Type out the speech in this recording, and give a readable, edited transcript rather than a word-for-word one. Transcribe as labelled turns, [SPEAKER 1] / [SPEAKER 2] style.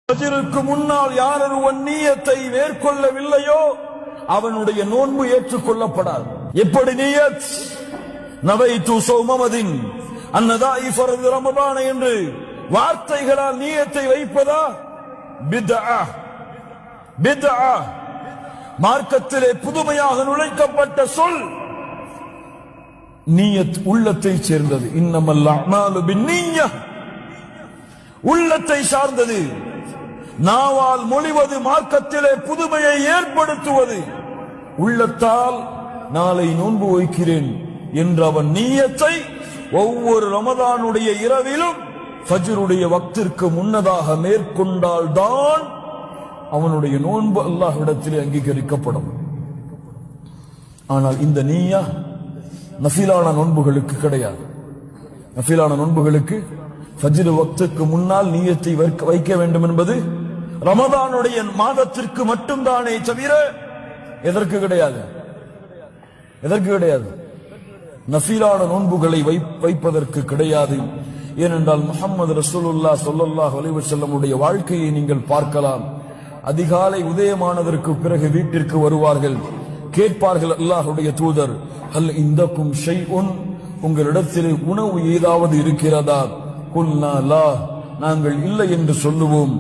[SPEAKER 1] ஃபஜ்ருக்கு முன்னால் யார் ஒருவன் நியத்தை மேற்கொள்ளவில்லையோ அவனுடைய நோன்பு ஏற்றுக்கொள்ளப்படாது. எப்படி நியத்? நவைத்து ஸௌமமதின் அன்னதாஇ ஃபர்து ரமதான என்று வார்த்தைகளால் நியத்தை வைப்பதா? பித்ஆ. பித்ஆ மார்க்கத்திலே புதுமையாக நுழைக்கப்பட்ட சொல். நியத் உள்ளத்தை சேர்ந்தது. இன்னமல் அஅமாலு பின்னிய்யா, உள்ளத்தை சார்ந்தது. நாவால் மொழிவது மார்க்கத்திலே புதுமையை ஏற்படுத்துவது. உள்ளத்தால் நாளை நோன்பு வைக்கிறேன் என்ற அவன் நியத்தை ஒவ்வொரு ரமதானுடைய இரவிலும் ஃபஜ்ருடைய வக்திற்கு முன்னதாக மேற்கொண்டால் தான் அவனுடைய நோன்பு அல்லாஹ்விடத்திலே அங்கீகரிக்கப்படும். ஆனால் இந்த நிய்யா நஃபிலான நோன்புகளுக்கு கிடையாது. நஃபிலான நோன்புகளுக்கு ஃபஜ்ர் வக்துக்கு முன்னால் நியத்தை வைக்க வேண்டும் என்பது ரமதானுடைய மாதத்திற்கு மட்டும்தானே தவிர எதற்கு கிடையாது. எதற்கு கிடையாது? நஃபிலான நோன்புகளை வைப்பதற்கு கிடையாது. ஏனென்றால் முஹம்மது ரசூலுல்லாஹ் ஸல்லல்லாஹு அலைஹி வஸல்லம் உடைய வாழ்க்கையை நீங்கள் பார்க்கலாம். அதிகாலை உதயமானதற்கு பிறகு வீட்டிற்கு வருவார்கள். கேட்பார்கள், அல்லாஹ்வுடைய தூதர், ஹல் இந்தக்கும் ஷைஉன், உங்களிடத்தில் உணவு ஏதாவது இருக்கிறதா? குல்னா லா, நாங்கள் இல்லை என்று சொல்லுவோம்.